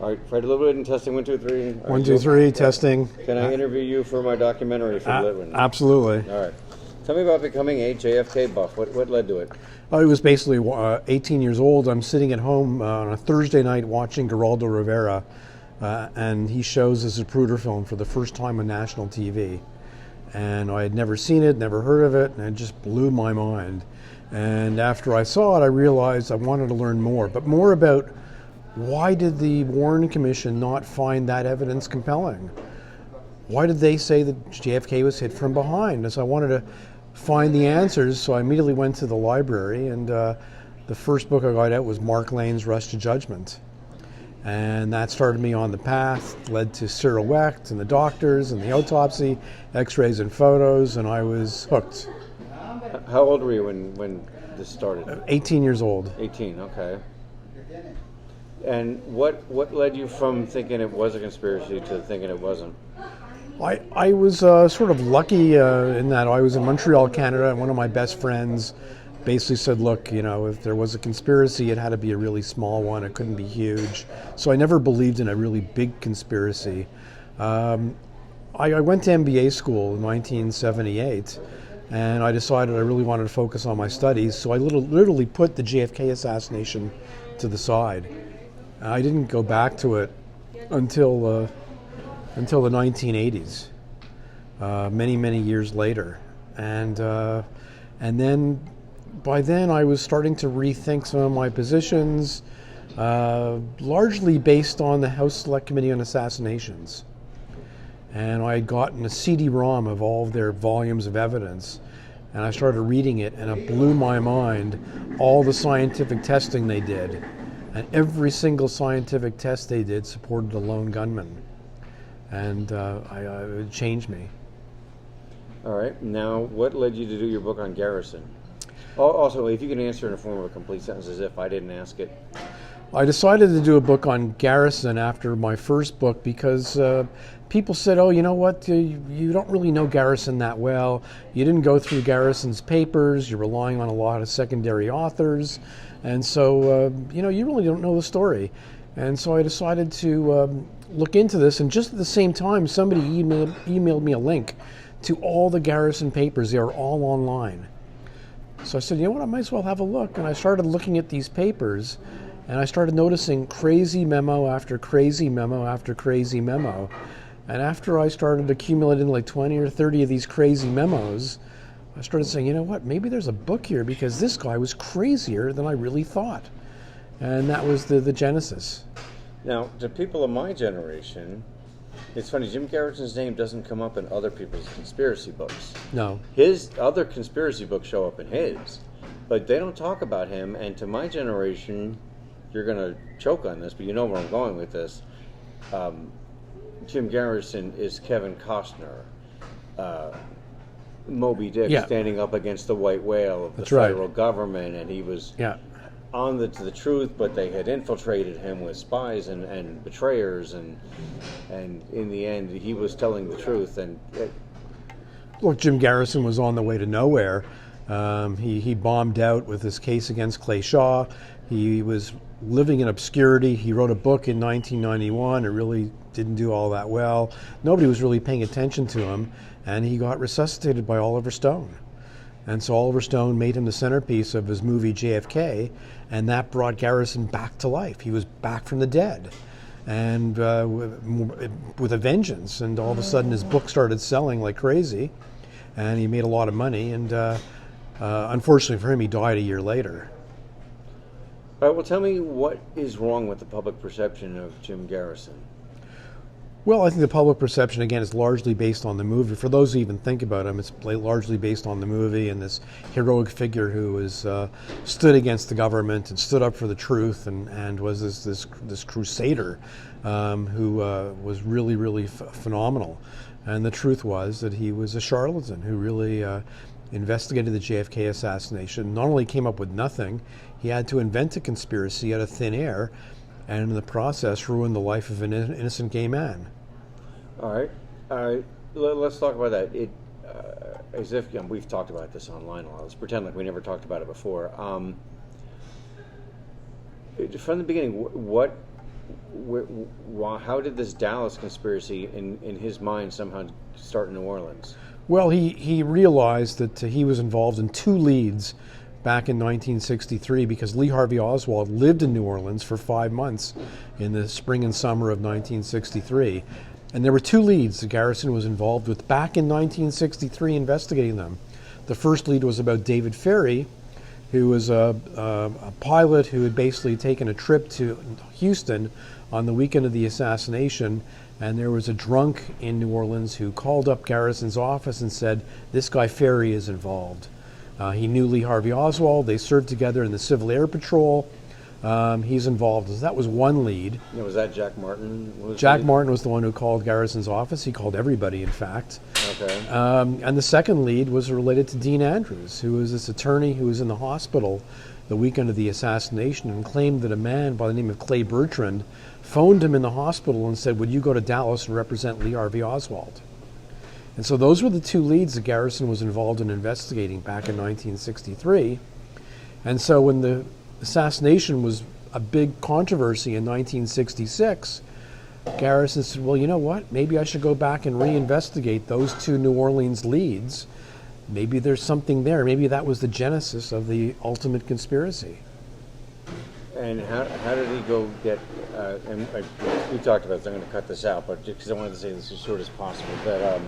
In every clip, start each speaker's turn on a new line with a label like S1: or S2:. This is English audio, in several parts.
S1: All right, Fred Litwin, testing 1, 2, 3.
S2: 1, 2, 3, testing.
S1: Can I interview you for my documentary, Fred Litwin?
S2: Absolutely.
S1: All right. Tell me about becoming a JFK buff. What led to it?
S2: I was basically 18 years old. I'm sitting at home on a Thursday night watching Geraldo Rivera, and he shows his Zapruder film for the first time on national TV. And I had never seen it, never heard of it, and it just blew my mind. And after I saw it, I realized I wanted to learn more, but more about why did the Warren Commission not find that evidence compelling? Why did they say that JFK was hit from behind? And so I wanted to find the answers, so I immediately went to the library, and the first book I got out was Mark Lane's Rush to Judgment. And that started me on the path, led to Cyril Wecht and the doctors and the autopsy, x-rays and photos, and I was hooked.
S1: How old were you when this started?
S2: 18 years old.
S1: 18, okay. And what led you from thinking it was a conspiracy to thinking it wasn't?
S2: I was sort of lucky in that I was in Montreal, Canada, and one of my best friends basically said, look, you know, if there was a conspiracy, it had to be a really small one. It couldn't be huge. So I never believed in a really big conspiracy. I went to MBA school in 1978, and I decided I really wanted to focus on my studies. So I literally put the JFK assassination to the side. I didn't go back to it until the 1980s, many years later, and then by then I was starting to rethink some of my positions, largely based on the House Select Committee on Assassinations, and I had gotten a CD-ROM of all of their volumes of evidence, and I started reading it, and it blew my mind, all the scientific testing they did. And every single scientific test they did supported a lone gunman. And it changed me.
S1: All right. Now, what led you to do your book on Garrison? Also, if you can answer in a form of a complete sentence as if I didn't ask it.
S2: I decided to do a book on Garrison after my first book because people said, oh, you know what, you don't really know Garrison that well. You didn't go through Garrison's papers. You're relying on a lot of secondary authors. And so, you know, you really don't know the story. And so I decided to look into this. And just at the same time, somebody emailed me a link to all the Garrison papers. They are all online. So I said, you know what, I might as well have a look. And I started looking at these papers. And I started noticing crazy memo after crazy memo after crazy memo. And after I started accumulating like 20 or 30 of these crazy memos, I started saying, you know what, maybe there's a book here because this guy was crazier than I really thought. And that was the genesis.
S1: Now, to people of my generation, it's funny, Jim Garrison's name doesn't come up in other people's conspiracy books.
S2: No.
S1: His other conspiracy books show up in his, but they don't talk about him. And to my generation, you're going to choke on this, but you know where I'm going with this. Jim Garrison is Kevin Costner. Moby Dick standing up against the white whale of the federal government, and he was on to the truth, but they had infiltrated him with spies and betrayers, and in the end, he was telling the truth. And
S2: look, Jim Garrison was on the way to nowhere. He bombed out with his case against Clay Shaw. He was living in obscurity. He wrote a book in 1991. It really didn't do all that well. Nobody was really paying attention to him, and he got resuscitated by Oliver Stone. And so Oliver Stone made him the centerpiece of his movie JFK, and that brought Garrison back to life. He was back from the dead, and with a vengeance. And all of a sudden his book started selling like crazy, and he made a lot of money, and unfortunately for him, he died a year later.
S1: All right, well, tell me what is wrong with the public perception of Jim Garrison?
S2: Well, I think the public perception, again, is largely based on the movie. For those who even think about him, it's largely based on the movie and this heroic figure who was stood against the government and stood up for the truth and was this crusader who was really phenomenal. And the truth was that he was a charlatan who really investigated the JFK assassination, not only came up with nothing, he had to invent a conspiracy out of thin air, and in the process ruined the life of an innocent gay man.
S1: All right. Let's talk about that. As if we've talked about this online a lot. Let's pretend like we never talked about it before. From the beginning, what how did this Dallas conspiracy, in his mind, somehow start in New Orleans?
S2: Well, he realized that he was involved in two leads back in 1963 because Lee Harvey Oswald lived in New Orleans for 5 months in the spring and summer of 1963. And there were two leads that Garrison was involved with back in 1963 investigating them. The first lead was about David Ferry, who was a pilot who had basically taken a trip to Houston on the weekend of the assassination, and there was a drunk in New Orleans who called up Garrison's office and said, "This guy Ferry is involved." He knew Lee Harvey Oswald. They served together in the Civil Air Patrol. He's involved. So that was one lead.
S1: Yeah, was that Jack Martin?
S2: Jack Martin was the one who called Garrison's office. He called everybody, in fact.
S1: Okay.
S2: And the second lead was related to Dean Andrews, who was this attorney who was in the hospital the weekend of the assassination and claimed that a man by the name of Clay Bertrand phoned him in the hospital and said, "Would you go to Dallas and represent Lee Harvey Oswald?" And so those were the two leads that Garrison was involved in investigating back in 1963. And so when the assassination was a big controversy in 1966, Garrison said, well, you know what? Maybe I should go back and reinvestigate those two New Orleans leads. Maybe there's something there. Maybe that was the genesis of the ultimate conspiracy.
S1: And how did he go get, we talked about this, I'm going to cut this out, but just because I wanted to say this as short as possible, that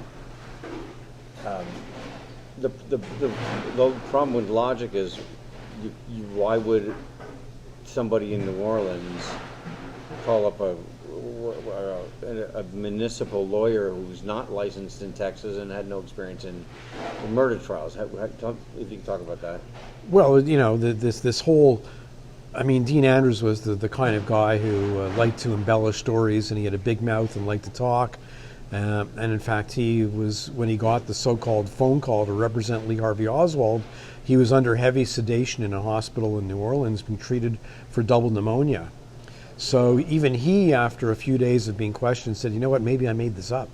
S1: the problem with logic is, why would somebody in New Orleans call up a municipal lawyer who's not licensed in Texas and had no experience in murder trials? If you can talk about that.
S2: Well, you know, this whole, I mean, Dean Andrews was the kind of guy who liked to embellish stories, and he had a big mouth and liked to talk. And in fact, he was, when he got the so-called phone call to represent Lee Harvey Oswald, he was under heavy sedation in a hospital in New Orleans, being treated for double pneumonia. So even he, after a few days of being questioned, said, you know what, maybe I made this up.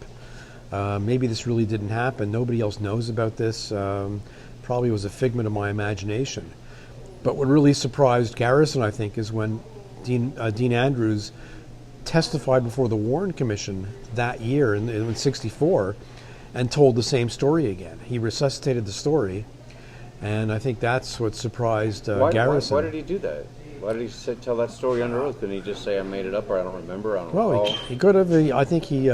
S2: Maybe this really didn't happen. Nobody else knows about this. Probably was a figment of my imagination. But what really surprised Garrison, I think, is when Dean Andrews testified before the Warren Commission that year in '64 and told the same story again. He resuscitated the story, and I think that's what surprised Garrison.
S1: Why did he do that? Why did he tell that story under oath? Couldn't he just say, I made it up, or I don't remember, I don't recall?
S2: He could have. I think he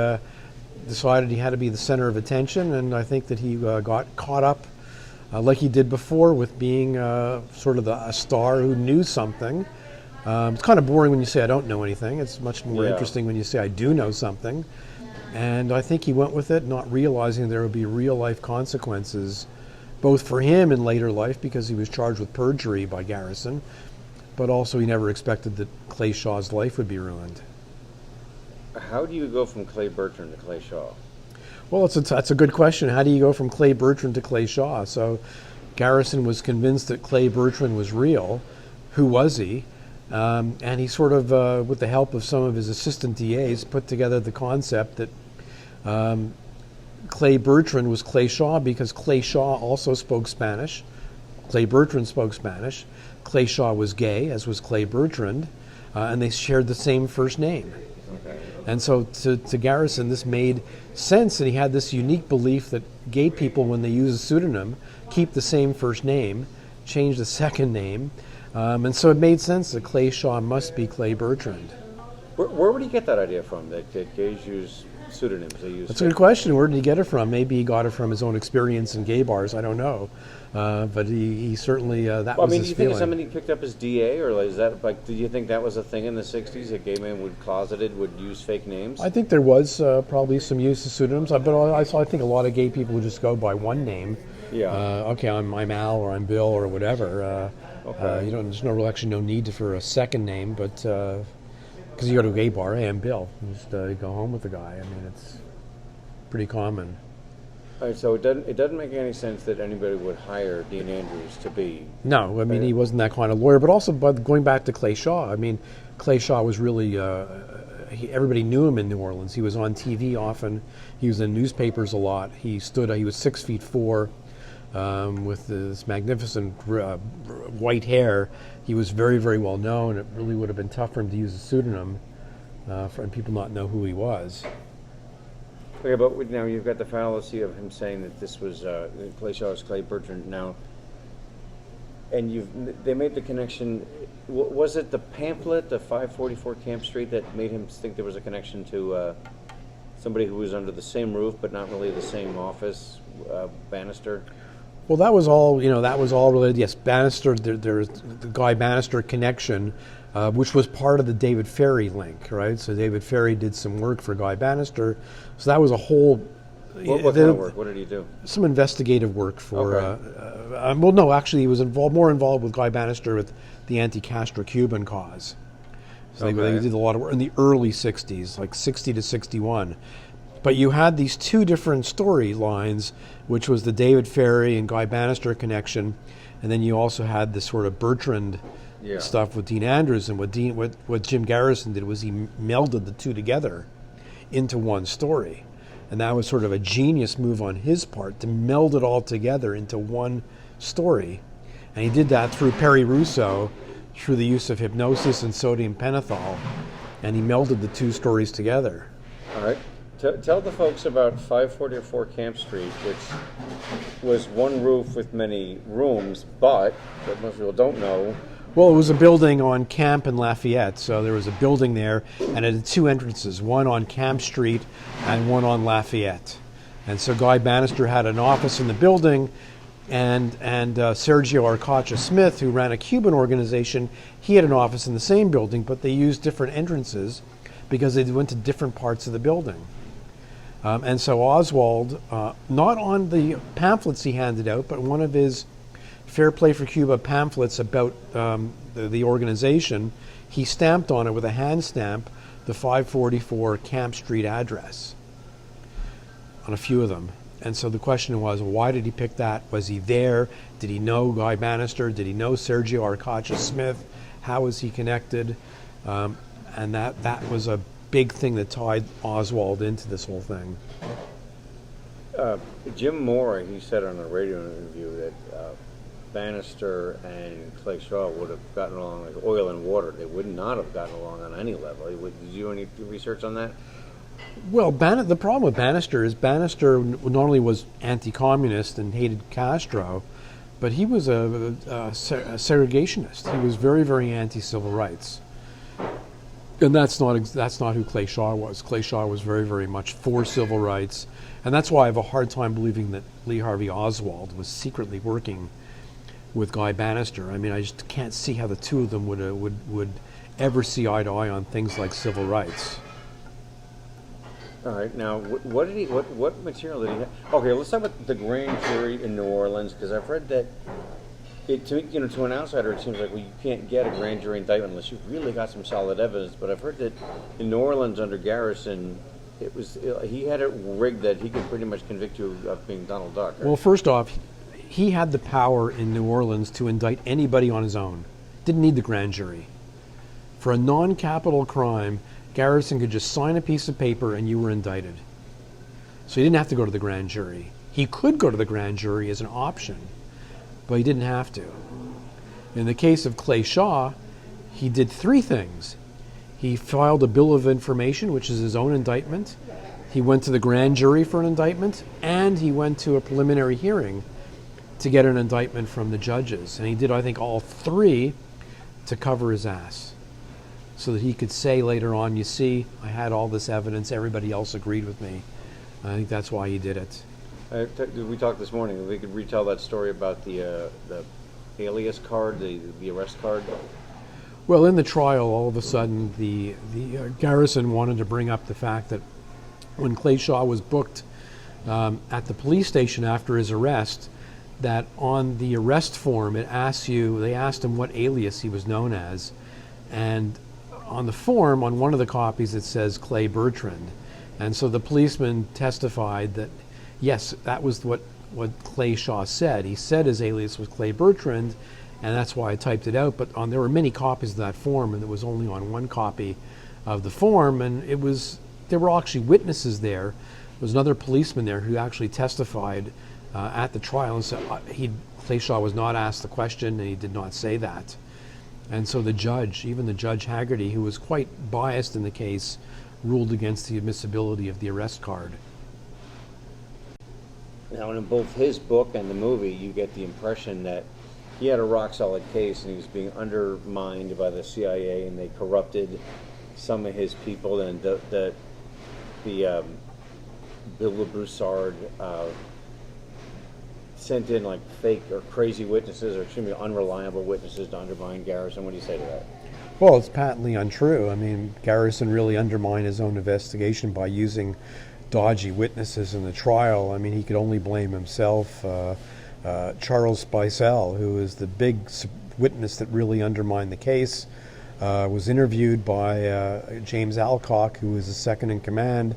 S2: decided he had to be the center of attention, and I think that he got caught up like he did before with being sort of a star who knew something. It's kind of boring when you say I don't know anything. It's much more interesting when you say I do know something. And I think he went with it, not realizing there would be real-life consequences, both for him in later life, because he was charged with perjury by Garrison, but also he never expected that Clay Shaw's life would be ruined.
S1: How do you go from Clay Bertrand to Clay Shaw?
S2: Well, that's a good question. How do you go from Clay Bertrand to Clay Shaw? So Garrison was convinced that Clay Bertrand was real. Who was he? And he sort of, with the help of some of his assistant DAs, put together the concept that Clay Bertrand was Clay Shaw because Clay Shaw also spoke Spanish. Clay Bertrand spoke Spanish. Clay Shaw was gay, as was Clay Bertrand, and they shared the same first name.
S1: Okay.
S2: And so to Garrison, this made sense, and he had this unique belief that gay people, when they use a pseudonym, keep the same first name, change the second name, and so it made sense that Clay Shaw must be Clay Bertrand.
S1: Where would he get that idea from, that gays use pseudonyms?
S2: That's a good question. Where did he get it from? Maybe he got it from his own experience in gay bars. I don't know. But he certainly, that was his feeling.
S1: Do you think it's something he picked up as DA, or is that, like, do you think that was a thing in the 60s, that gay men would use fake names?
S2: I think there was probably some use of pseudonyms, but I think a lot of gay people would just go by one name.
S1: Yeah.
S2: Okay, I'm Al, or I'm Bill, or whatever.
S1: Okay.
S2: There's no need for a second name, but because you go to a gay bar, hey, I'm Bill. You just go home with the guy. I mean, it's pretty common.
S1: All right, so it doesn't make any sense that anybody would hire Dean Andrews to be.
S2: No, I mean, he wasn't that kind of lawyer. But also, going back to Clay Shaw, I mean, Clay Shaw was really everybody knew him in New Orleans. He was on TV often. He was in newspapers a lot. He was 6'4", with this magnificent white hair. He was very, very well known. It really would have been tough for him to use a pseudonym. and people not know who he was.
S1: Okay, but now you've got the fallacy of him saying that this was Clay Shaw was Clay Bertrand now, and they made the connection. Was it the pamphlet, the 544 Camp Street, that made him think there was a connection to somebody who was under the same roof but not really the same office, Bannister?
S2: Well, that was all. That was all related. Yes, Bannister. There's the Guy Bannister connection, which was part of the David Ferry link, right? So David Ferry did some work for Guy Bannister. So that was a whole.
S1: What kind of work? What did he do?
S2: Some investigative work for.
S1: Okay.
S2: Well, no, actually, he was more involved with Guy Bannister with the anti-Castro Cuban cause. So they did a lot of work in the early '60s, like '60 to '61. But you had these two different storylines, which was the David Ferry and Guy Bannister connection, and then you also had this sort of Bertrand stuff with Dean Andrews. And what Jim Garrison did was he melded the two together into one story. And that was sort of a genius move on his part to meld it all together into one story. And he did that through Perry Russo, through the use of hypnosis and sodium pentothal, and he melded the two stories together.
S1: All right. Tell the folks about 544 Camp Street, which was one roof with many rooms, but what most people don't know.
S2: Well, it was a building on Camp and Lafayette, so there was a building there, and it had two entrances, one on Camp Street and one on Lafayette. And so Guy Bannister had an office in the building, and Sergio Arcacha Smith, who ran a Cuban organization, he had an office in the same building, but they used different entrances because they went to different parts of the building. And so Oswald, not on the pamphlets he handed out, but one of his Fair Play for Cuba pamphlets about the organization, he stamped on it with a hand stamp the 544 Camp Street address on a few of them. And so the question was, why did he pick that? Was he there? Did he know Guy Bannister? Did he know Sergio Arcacha Smith? How was he connected? And that was a big thing that tied Oswald into this whole thing.
S1: Jim Moore, he said on a radio interview that Bannister and Clay Shaw would have gotten along like oil and water. They would not have gotten along on any level. Did you do any research on that?
S2: Well, the problem with Bannister is Bannister not only was anti-communist and hated Castro, but he was a segregationist. He was very, very anti-civil rights. And that's not who Clay Shaw was. Clay Shaw was very, very much for civil rights, and that's why I have a hard time believing that Lee Harvey Oswald was secretly working with Guy Bannister. I mean, I just can't see how the two of them would ever see eye to eye on things like civil rights.
S1: All right. Now, what material did he have? Okay, let's talk about the grand jury in New Orleans, because I've read that. To an outsider, it seems like you can't get a grand jury indictment unless you've really got some solid evidence. But I've heard that in New Orleans under Garrison, he had it rigged that he could pretty much convict you of being Donald Duck. Right?
S2: Well, first off, he had the power in New Orleans to indict anybody on his own. Didn't need the grand jury. For a non-capital crime, Garrison could just sign a piece of paper and you were indicted. So he didn't have to go to the grand jury. He could go to the grand jury as an option, but he didn't have to. In the case of Clay Shaw, he did three things. He filed a bill of information, which is his own indictment. He went to the grand jury for an indictment, and he went to a preliminary hearing to get an indictment from the judges. And he did, I think, all three to cover his ass, so that he could say later on, you see, I had all this evidence, everybody else agreed with me. I think that's why he did it.
S1: We talked this morning. We could retell that story about the alias card, the arrest card.
S2: Well, in the trial, all of a sudden, the Garrison wanted to bring up the fact that when Clay Shaw was booked at the police station after his arrest, that on the arrest form they asked him what alias he was known as, and on the form, on one of the copies, it says Clay Bertrand, and so the policeman testified that yes, that was what Clay Shaw said. He said his alias was Clay Bertrand, and that's why I typed it out. But there were many copies of that form, and it was only on one copy of the form. And there were actually witnesses there. There was another policeman there who actually testified at the trial and said Clay Shaw was not asked the question, and he did not say that. And so the judge, even the Judge Haggerty, who was quite biased in the case, ruled against the admissibility of the arrest card.
S1: Now, in both his book and the movie, you get the impression that he had a rock-solid case and he was being undermined by the CIA, and they corrupted some of his people, and the Bill Broussard sent in like fake or crazy witnesses, or extremely unreliable witnesses to undermine Garrison. What do you say to that?
S2: Well, it's patently untrue. I mean, Garrison really undermined his own investigation by using dodgy witnesses in the trial. I mean, he could only blame himself. Charles Spicel, who is the big witness that really undermined the case, was interviewed by James Alcock, who was the second in command,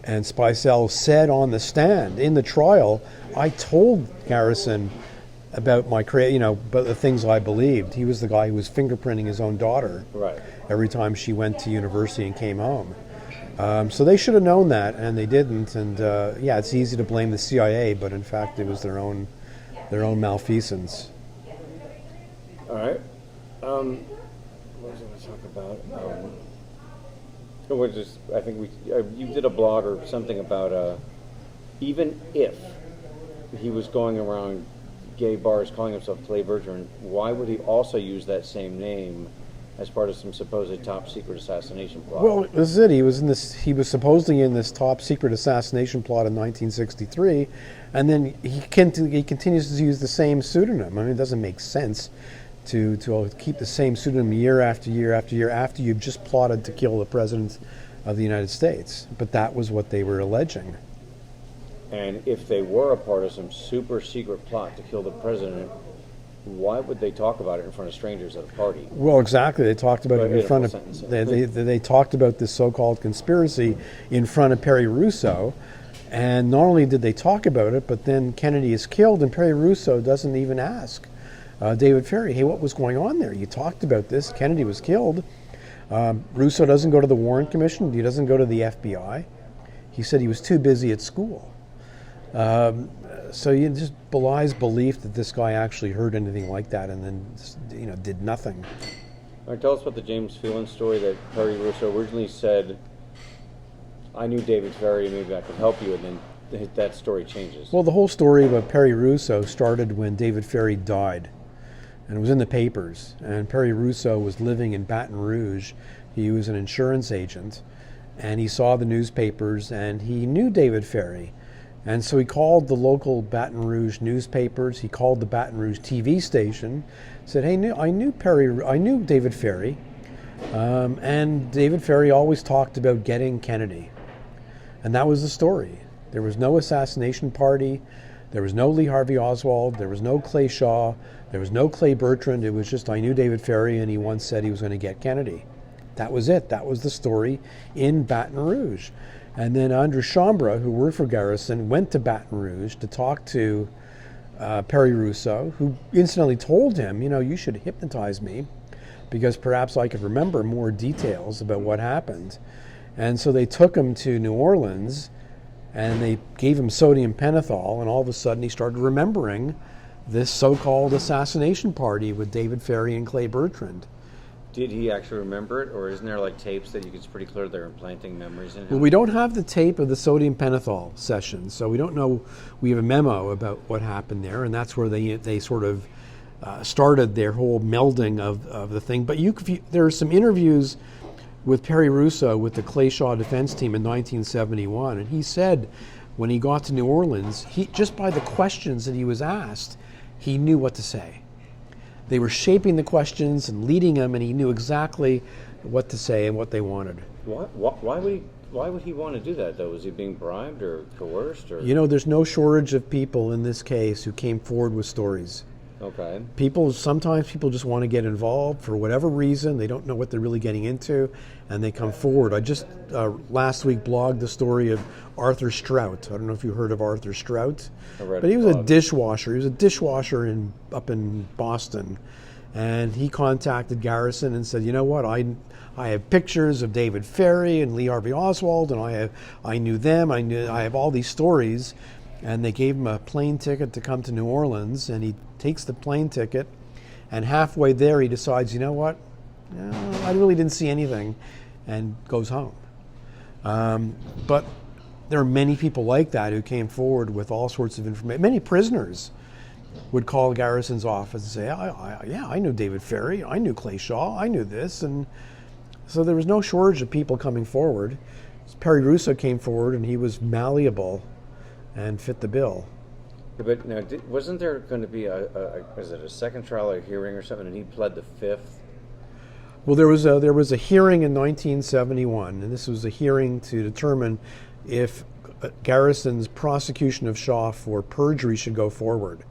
S2: and Spicel said on the stand in the trial, "I told Garrison about about the things I believed." He was the guy who was fingerprinting his own daughter every time she went to university and came home. So they should have known that, and they didn't. And yeah, it's easy to blame the CIA, but in fact, it was their own malfeasance.
S1: All right. What was I going to talk about? I think you did a blog or something about even if he was going around gay bars calling himself Clay Bertrand, why would he also use that same name as part of some supposed top secret assassination plot?
S2: Well, this is it. He was supposedly in this top secret assassination plot in 1963, and then he continues to use the same pseudonym. I mean, it doesn't make sense to keep the same pseudonym year after year after year after you've just plotted to kill the president of the United States. But that was what they were alleging.
S1: And if they were a part of some super secret plot to kill the president, why would they talk about it in front of strangers at a party?
S2: Well, exactly. They talked about it in front of. They talked about this so-called conspiracy in front of Perry Russo, and not only did they talk about it, but then Kennedy is killed, and Perry Russo doesn't even ask David Ferrie, "Hey, what was going on there? You talked about this. Kennedy was killed." Russo doesn't go to the Warren Commission. He doesn't go to the FBI. He said he was too busy at school. So it just belies belief that this guy actually heard anything like that and then did nothing.
S1: All right, tell us about the James Phelan story that Perry Russo originally said, "I knew David Ferrie, maybe I could help you," and then that story changes.
S2: Well, the whole story about Perry Russo started when David Ferrie died, and it was in the papers. And Perry Russo was living in Baton Rouge. He was an insurance agent, and he saw the newspapers, and he knew David Ferrie. And so he called the local Baton Rouge newspapers. He called the Baton Rouge TV station, said, "Hey, I knew David Ferrie, and David Ferrie always talked about getting Kennedy." And that was the story. There was no assassination party. There was no Lee Harvey Oswald. There was no Clay Shaw. There was no Clay Bertrand. It was just, "I knew David Ferrie, and he once said he was going to get Kennedy." That was it. That was the story in Baton Rouge. And then Andrew Chambra, who worked for Garrison, went to Baton Rouge to talk to Perry Russo, who incidentally told him, "You should hypnotize me because perhaps I could remember more details about what happened." And so they took him to New Orleans, and they gave him sodium pentothal, and all of a sudden he started remembering this so-called assassination party with David Ferrie and Clay Bertrand.
S1: Did he actually remember it, or isn't there like tapes that it's pretty clear they're implanting memories in him?
S2: Well, we don't have the tape of the sodium pentothal session, so we don't know. We have a memo about what happened there, and that's where they sort of started their whole melding of the thing. But there are some interviews with Perry Russo with the Clay Shaw defense team in 1971, and he said when he got to New Orleans, just by the questions that he was asked, he knew what to say. They were shaping the questions and leading him, and he knew exactly what to say and what they wanted.
S1: Why would he want to do that, though? Was he being bribed or coerced? Or?
S2: There's no shortage of people in this case who came forward with stories.
S1: Okay.
S2: Sometimes people just want to get involved for whatever reason. They don't know what they're really getting into, and they come forward. I just last week blogged the story of Arthur Strout. I don't know if you heard of Arthur Strout, but he was a dishwasher. He was a dishwasher up in Boston, and he contacted Garrison and said, "You know what? I have pictures of David Ferrie and Lee Harvey Oswald, and I knew them. I have all these stories." And they gave him a plane ticket to come to New Orleans, and he takes the plane ticket, And halfway there, he decides, you know what? No, I really didn't see anything, and goes home. But there are many people like that who came forward with all sorts of information. Many prisoners would call Garrison's office and say, yeah, I knew David Ferry, I knew Clay Shaw, I knew this. And so there was no shortage of people coming forward. Perry Russo came forward, and he was malleable and fit the bill.
S1: But now, wasn't there going to be was it a second trial or hearing or something, and he pled the fifth?
S2: Well, there was a hearing in 1971, and this was a hearing to determine if Garrison's prosecution of Shaw for perjury should go forward.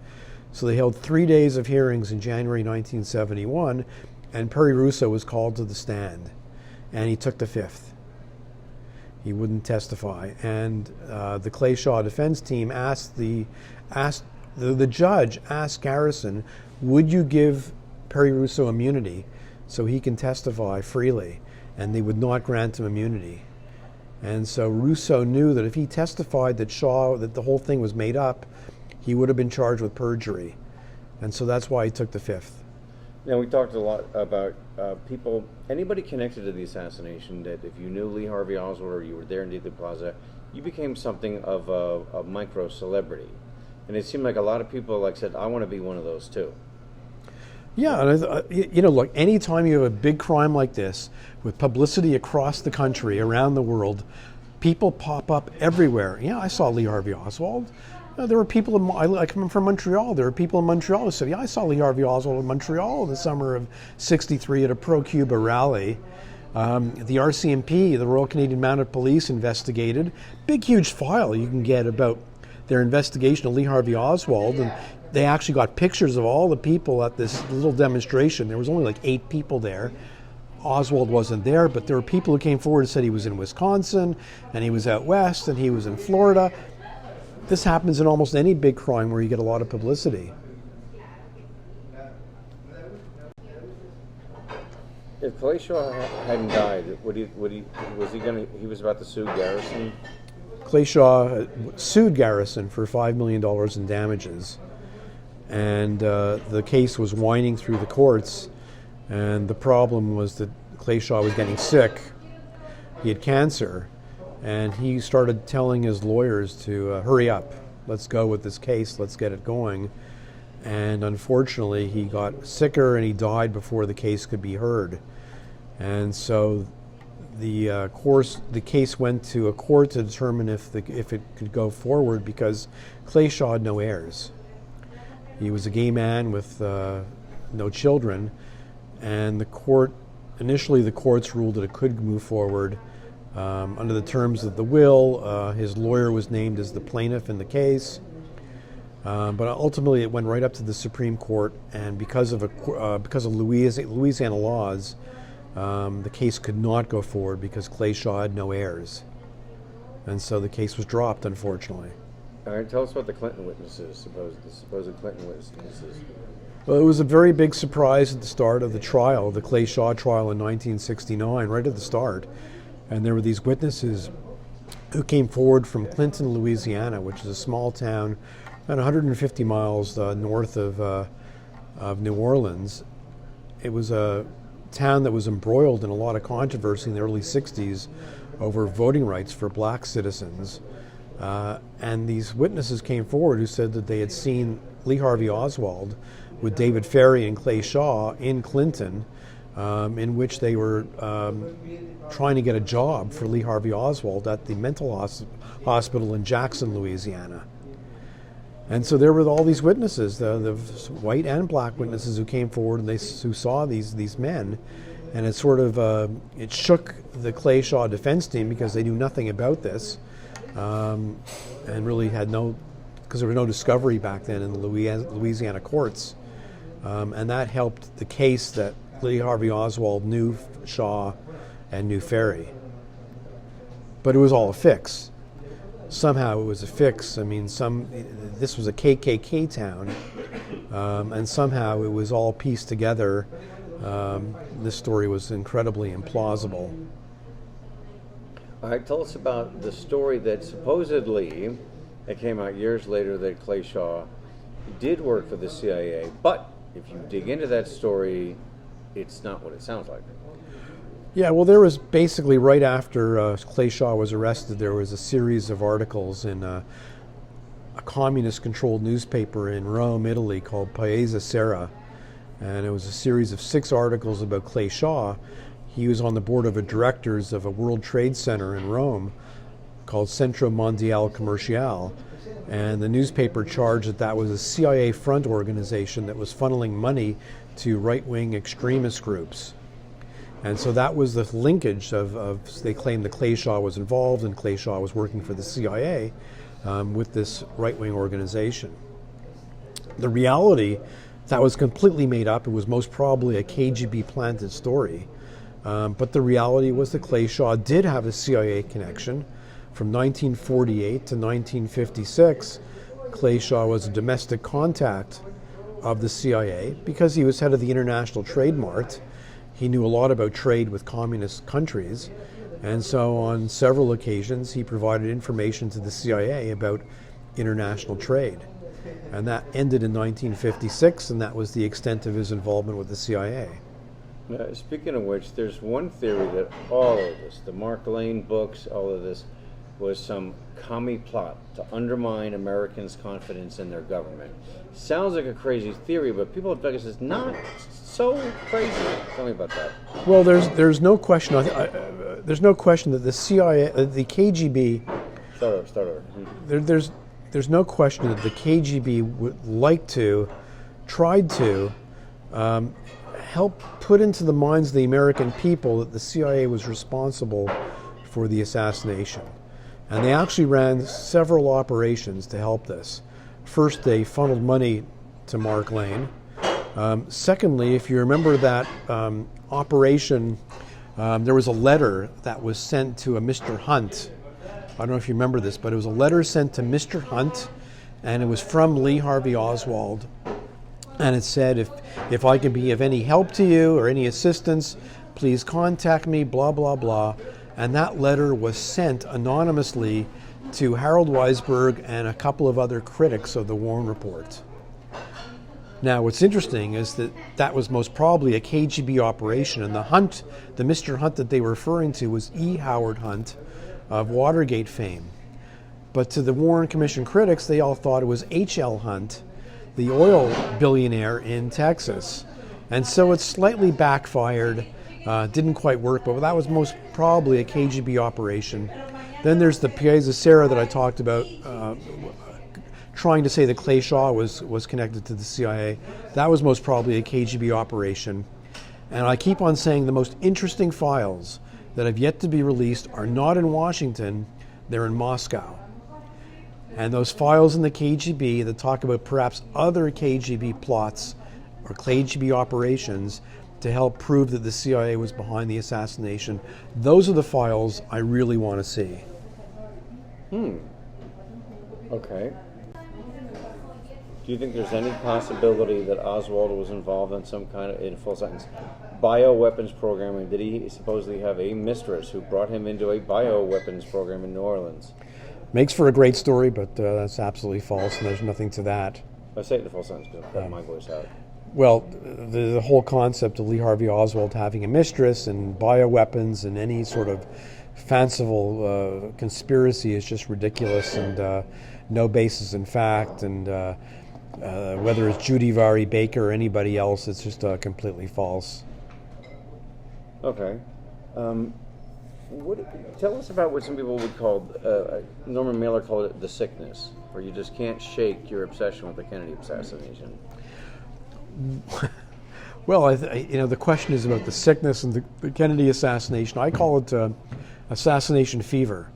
S2: So they held 3 days of hearings in January 1971, and Perry Russo was called to the stand, and he took the fifth. He wouldn't testify, and the Clay Shaw defense team the judge asked Garrison, would you give Perry Russo immunity so he can testify freely? And they would not grant him immunity. And so Russo knew that if he testified that the whole thing was made up, he would have been charged with perjury. And so that's why he took the fifth.
S1: Now, we talked a lot about anybody connected to the assassination, that if you knew Lee Harvey Oswald or you were there in Dealey Plaza, you became something of a micro-celebrity. And it seemed like a lot of people said, I want to be one of those too.
S2: Yeah, and look, anytime you have a big crime like this, with publicity across the country, around the world, people pop up everywhere. Yeah, I saw Lee Harvey Oswald. There were people, I come from Montreal, there were people in Montreal who said, yeah, I saw Lee Harvey Oswald in Montreal in the summer of '63 at a pro-Cuba rally. The RCMP, the Royal Canadian Mounted Police, investigated. Big, huge file you can get about their investigation of Lee Harvey Oswald, and they actually got pictures of all the people at this little demonstration. There was only 8 people there. Oswald wasn't there, but there were people who came forward and said he was in Wisconsin, and he was out west, and he was in Florida. This happens in almost any big crime where you get a lot of publicity.
S1: If Clay Shaw hadn't died, he was about to sue Garrison?
S2: Clay Shaw sued Garrison for $5 million in damages. And the case was winding through the courts, and the problem was that Clay Shaw was getting sick. He had cancer, and he started telling his lawyers to hurry up, let's go with this case, let's get it going. And unfortunately, he got sicker and he died before the case could be heard. And so the case went to a court to determine if it could go forward, because Clay Shaw had no heirs. He was a gay man with no children, and initially the courts ruled that it could move forward under the terms of the will. His lawyer was named as the plaintiff in the case, but ultimately it went right up to the Supreme Court, and because of Louisiana laws, the case could not go forward because Clay Shaw had no heirs, and so the case was dropped, unfortunately.
S1: All right, tell us about the Clinton witnesses, the supposed Clinton witnesses.
S2: Well, it was a very big surprise at the start of the trial, the Clay Shaw trial in 1969, right at the start. And there were these witnesses who came forward from Clinton, Louisiana, which is a small town about 150 miles north of New Orleans. It was a town that was embroiled in a lot of controversy in the early 60s over voting rights for black citizens. And these witnesses came forward who said that they had seen Lee Harvey Oswald with David Ferry and Clay Shaw in Clinton, in which they were trying to get a job for Lee Harvey Oswald at the mental hospital in Jackson, Louisiana. And so there were all these witnesses, the white and black witnesses who came forward and who saw these men. And it sort of it shook the Clay Shaw defense team because they knew nothing about this. And really had because there was no discovery back then in the Louisiana courts. And that helped the case that Lee Harvey Oswald knew Shaw and knew Ferry. But it was all a fix. Somehow it was a fix. I mean, this was a KKK town, and somehow it was all pieced together. This story was incredibly implausible.
S1: All right, tell us about the story that supposedly, it came out years later, that Clay Shaw did work for the CIA, but if you dig into that story, it's not what it sounds like.
S2: Yeah, well, there was basically right after Clay Shaw was arrested, there was a series of articles in a communist-controlled newspaper in Rome, Italy, called Paese Sera, and it was a series of 6 articles about Clay Shaw. He was on the board of directors of a World Trade Center in Rome called Centro Mondiale Commerciale, and the newspaper charged that that was a CIA front organization that was funneling money to right-wing extremist groups. And so that was the linkage of they claimed that Clay Shaw was involved and Clay Shaw was working for the CIA with this right-wing organization. The reality, that was completely made up. It was most probably a KGB planted story. But the reality was that Clay Shaw did have a CIA connection. From 1948 to 1956, Clay Shaw was a domestic contact of the CIA because he was head of the International Trade Mart. He knew a lot about trade with communist countries, and so on several occasions he provided information to the CIA about international trade. And that ended in 1956, and that was the extent of his involvement with the CIA.
S1: Speaking of which, there's one theory that all of this, the Mark Lane books, all of this, was some commie plot to undermine Americans' confidence in their government. Sounds like a crazy theory, but people at Vegas is not so crazy. Tell me about that.
S2: Well, there's no question. There's no question that the CIA, the KGB.
S1: Start over.
S2: There's no question that the KGB would like to, tried to, help put into the minds of the American people that the CIA was responsible for the assassination. And they actually ran several operations to help this. First, they funneled money to Mark Lane. Secondly, if you remember that operation, there was a letter that was sent to a Mr. Hunt. I don't know if you remember this, but it was a letter sent to Mr. Hunt, and it was from Lee Harvey Oswald. And it said, if I can be of any help to you or any assistance, please contact me, blah, blah, blah. And that letter was sent anonymously to Harold Weisberg and a couple of other critics of the Warren Report. Now, what's interesting is that that was most probably a KGB operation, and the Mr. Hunt that they were referring to was E. Howard Hunt of Watergate fame. But to the Warren Commission critics, they all thought it was H.L. Hunt, the oil billionaire in Texas. And so it slightly backfired. Didn't quite work, but that was most probably a KGB operation. Then there's the Paese Sera that I talked about, trying to say that Clay Shaw was connected to the CIA. That was most probably a KGB operation. And I keep on saying the most interesting files that have yet to be released are not in Washington, they're in Moscow. And those files in the KGB that talk about perhaps other KGB plots or KGB operations to help prove that the CIA was behind the assassination, those are the files I really want to see.
S1: Okay. Do you think there's any possibility that Oswald was involved in some kind of, in full sentence, bioweapons programming? Did he supposedly have a mistress who brought him into a bioweapons program in New Orleans?
S2: Makes for a great story, but that's absolutely false, and there's nothing to that.
S1: I say it in the full sentence because I'm cutting my voice out.
S2: Well, the whole concept of Lee Harvey Oswald having a mistress and bioweapons and any sort of fanciful conspiracy is just ridiculous and no basis in fact. And whether it's Judy Vary Baker or anybody else, it's just completely false.
S1: Okay. Tell us about what some people would call, Norman Mailer called it the sickness, where you just can't shake your obsession with the Kennedy assassination.
S2: Well, the question is about the sickness and the Kennedy assassination. I call it assassination fever.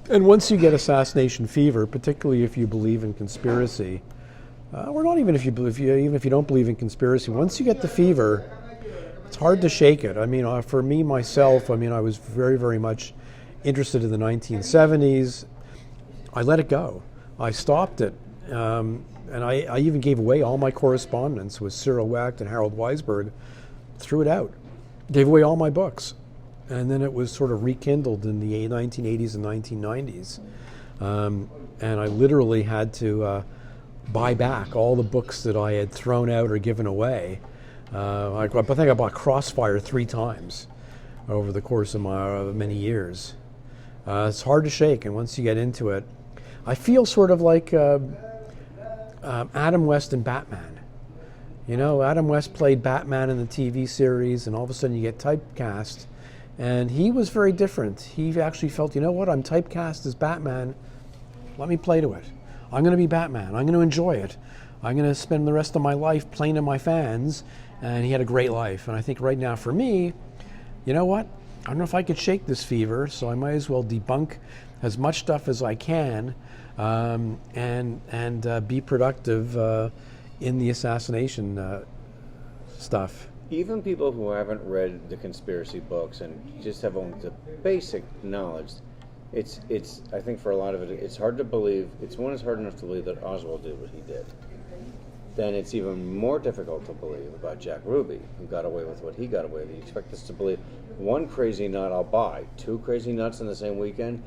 S2: And once you get assassination fever, particularly if you believe in conspiracy, or not even even if you don't believe in conspiracy, once you get the fever, it's hard to shake it. I mean, for me myself, I was very, very much interested in the 1970s. I let it go. I stopped it. And I even gave away all my correspondence with Cyril Wecht and Harold Weisberg, threw it out, gave away all my books. And then it was sort of rekindled in the 1980s and 1990s. And I literally had to buy back all the books that I had thrown out or given away. I think I bought Crossfire 3 times over the course of my many years. It's hard to shake, and once you get into it, I feel sort of like Adam West and Batman. You know, Adam West played Batman in the TV series, and all of a sudden you get typecast. And he was very different. He actually felt, you know what, I'm typecast as Batman. Let me play to it. I'm going to be Batman. I'm going to enjoy it. I'm going to spend the rest of my life playing to my fans. And he had a great life. And I think right now for me, you know what? I don't know if I could shake this fever, so I might as well debunk as much stuff as I can and be productive in the assassination stuff.
S1: Even people who haven't read the conspiracy books and just have only the basic knowledge, it's I think for a lot of it, it's hard to believe. It's hard enough to believe that Oswald did what he did. Then it's even more difficult to believe about Jack Ruby, who got away with what he got away with. You expect us to believe one crazy nut I'll buy, 2 crazy nuts in the same weekend,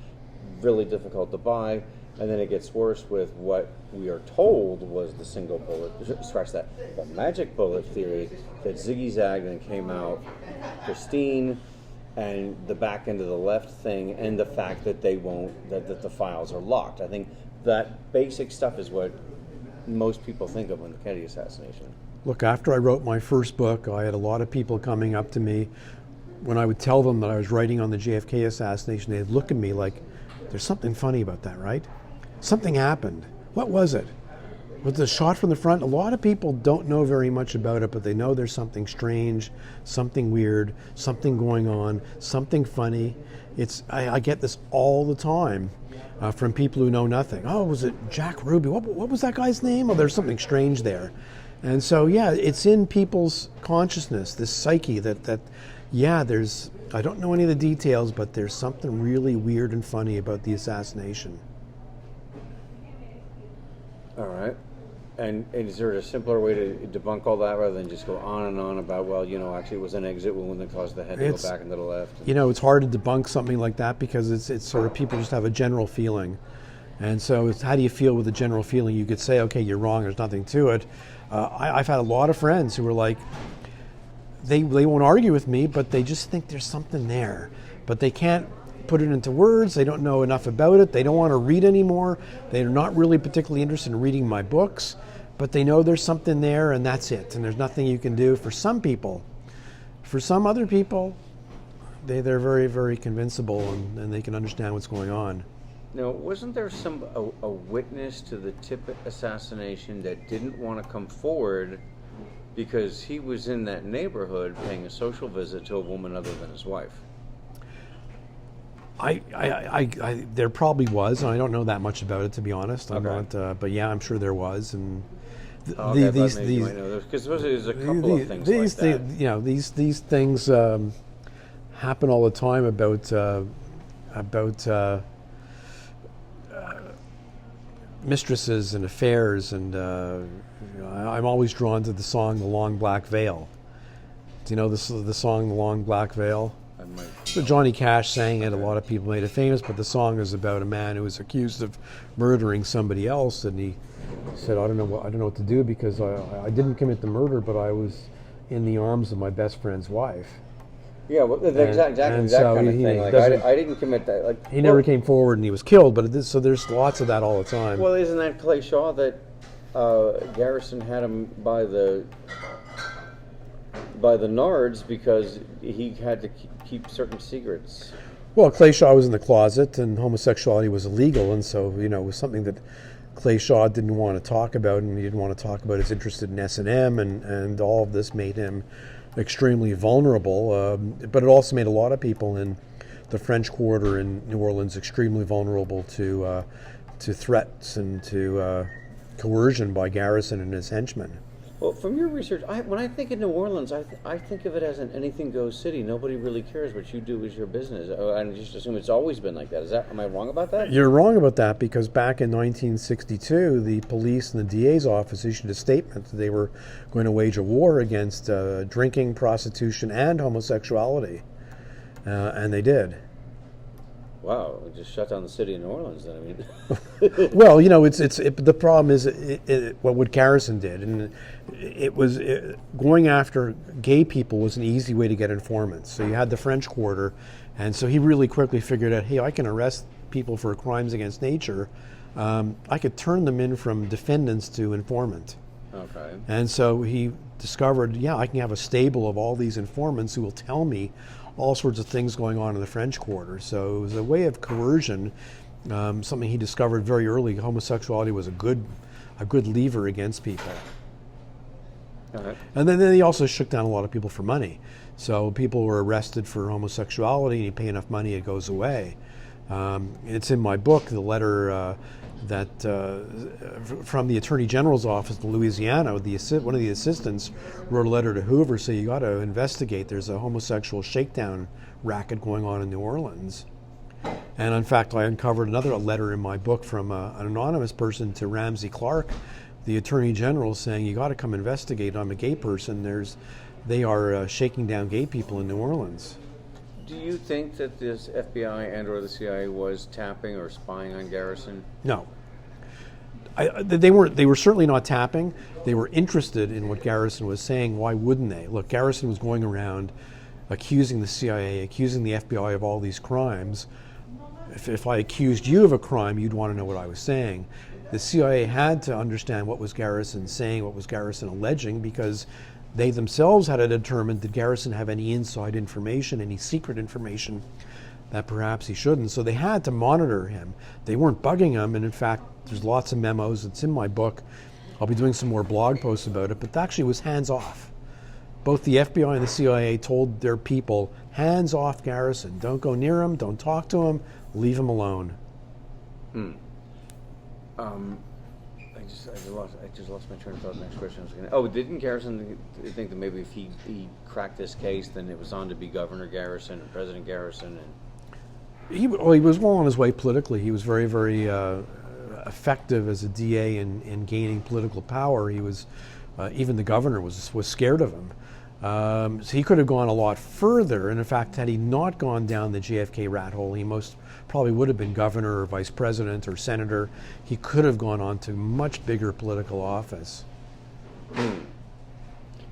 S1: really difficult to buy. And then it gets worse with what we are told was the single bullet, the magic bullet theory that ziggy-zagged and came out pristine, and the back end of the left thing, and the fact that that the files are locked. I think that basic stuff is what most people think of when the Kennedy assassination.
S2: Look, after I wrote my first book, I had a lot of people coming up to me. When I would tell them that I was writing on the JFK assassination, they'd look at me like, there's something funny about that, right? Something happened. What was it? Was it a shot from the front? A lot of people don't know very much about it, but they know there's something strange, something weird, something going on, something funny. I get this all the time from people who know nothing. Oh, was it Jack Ruby? What was that guy's name? Oh, there's something strange there. And so, yeah, it's in people's consciousness, this psyche that there's, I don't know any of the details, but there's something really weird and funny about the assassination.
S1: All right. And is there a simpler way to debunk all that rather than just go on and on about, well, actually it was an exit wound that caused the head to go back and to the left?
S2: It's hard to debunk something like that because it's sort of people just have a general feeling. And so it's how do you feel with a general feeling? You could say, okay, you're wrong, there's nothing to it. I've had a lot of friends who were like, they won't argue with me, but they just think there's something there. But they can't put it into words. They don't know enough about it. They don't want to read anymore. They're not really particularly interested in reading my books, but they know there's something there and that's it. And there's nothing you can do for some people. For some other people, they're very, very convincible and they can understand what's going on.
S1: Now, wasn't there a witness to the Tippit assassination that didn't want to come forward because he was in that neighborhood paying a social visit to a woman other than his wife? There probably was, and I don't know that much about it, to be honest. I'm not, but yeah, I'm sure there was, and these because there's a couple of things like that.
S2: These things happen all the time about mistresses and affairs, and I'm always drawn to the song "The Long Black Veil." Do you know the song "The Long Black Veil"? So Johnny Cash sang it. A lot of people made it famous, but the song is about a man who was accused of murdering somebody else, and he said, "I don't know what to do because I didn't commit the murder, but I was in the arms of my best friend's wife."
S1: Yeah, well, exactly that kind of thing. Like I didn't commit that. Like
S2: he never came forward, and he was killed. But so there's lots of that all the time.
S1: Well, isn't that Clay Shaw that Garrison had him by the nards because he had to keep certain secrets?
S2: Well, Clay Shaw was in the closet, and homosexuality was illegal, and so it was something that Clay Shaw didn't want to talk about, and he didn't want to talk about his interest in S&M, and all of this made him extremely vulnerable. But it also made a lot of people in the French Quarter in New Orleans extremely vulnerable to threats and to coercion by Garrison and his henchmen.
S1: Well, from your research, when I think of New Orleans, I think of it as an anything goes city. Nobody really cares. What you do is your business. I just assume it's always been like that. Am I wrong about that?
S2: You're wrong about that because back in 1962, the police and the DA's office issued a statement that they were going to wage a war against drinking, prostitution, and homosexuality, and they did.
S1: Wow, we just shut down the city of New Orleans then, I mean.
S2: Well, the problem is what Garrison did, and going after gay people was an easy way to get informants. So you had the French Quarter, and so he really quickly figured out, hey, I can arrest people for crimes against nature. I could turn them in from defendants to informant.
S1: Okay.
S2: And so he discovered, I can have a stable of all these informants who will tell me all sorts of things going on in the French Quarter. So it was a way of coercion, something he discovered very early. Homosexuality was a good lever against people.
S1: Okay.
S2: And then he also shook down a lot of people for money. So people were arrested for homosexuality, and you pay enough money, it goes away. It's in my book, the letter from the Attorney General's office in Louisiana. One of the assistants wrote a letter to Hoover saying, you got to investigate. There's a homosexual shakedown racket going on in New Orleans. And in fact, I uncovered another letter in my book from an anonymous person to Ramsey Clark, the Attorney General, saying, you got to come investigate. I'm a gay person. They are shaking down gay people in New Orleans.
S1: Do you think that this FBI and or the CIA was tapping or spying on Garrison?
S2: No. They were certainly not tapping. They were interested in what Garrison was saying. Why wouldn't they? Look, Garrison was going around accusing the CIA, accusing the FBI of all these crimes. If I accused you of a crime, you'd want to know what I was saying. The CIA had to understand what was Garrison saying, what was Garrison alleging, because they themselves had to determine, did Garrison have any inside information, any secret information that perhaps he shouldn't. So they had to monitor him. They weren't bugging him, and in fact, there's lots of memos. It's in my book. I'll be doing some more blog posts about it, but that actually was hands off. Both the FBI and the CIA told their people, hands off Garrison. Don't go near him, don't talk to him, leave him alone.
S1: I just lost my train of thought. Next question didn't Garrison think that maybe if he cracked this case, then it was on to be Governor Garrison and President Garrison? And
S2: He was well on his way politically. He was very, very effective as a DA in gaining political power. He was even the governor was scared of him. So he could have gone a lot further, and in fact, had he not gone down the JFK rat hole, he most probably would have been governor or vice president or senator. He could have gone on to much bigger political office.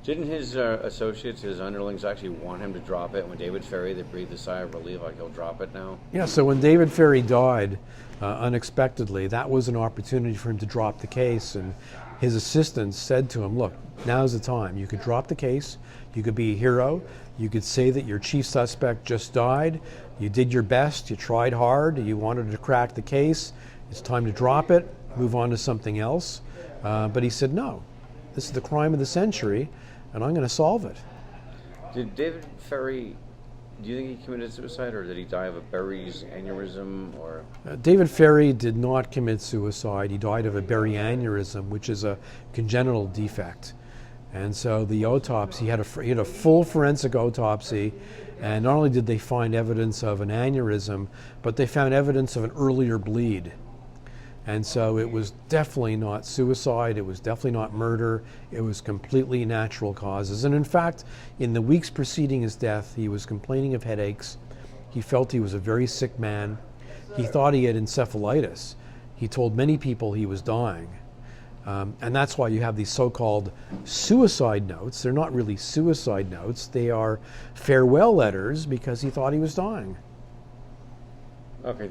S1: Didn't his associates, his underlings, actually want him to drop it? When David Ferry, they breathed a sigh of relief, like he'll drop it now?
S2: Yeah, so when David Ferry died unexpectedly, that was an opportunity for him to drop the case, and his assistants said to him, look, now's the time. You could drop the case, you could be a hero, you could say that your chief suspect just died, you did your best, you tried hard, you wanted to crack the case, it's time to drop it, move on to something else. But he said, no, this is the crime of the century, and I'm going to solve it.
S1: Did David Ferry, do you think he committed suicide, or did he die of a Berry's aneurysm? Or
S2: David Ferry did not commit suicide. He died of a Berry aneurysm, which is a congenital defect. And so the autopsy, he had a full forensic autopsy, and not only did they find evidence of an aneurysm, but they found evidence of an earlier bleed. And so it was definitely not suicide, it was definitely not murder, it was completely natural causes. And in fact, in the weeks preceding his death, he was complaining of headaches. He felt he was a very sick man. He thought he had encephalitis. He told many people he was dying. And that's why you have these so-called suicide notes. They're not really suicide notes, they are farewell letters because he thought he was dying.
S1: Okay,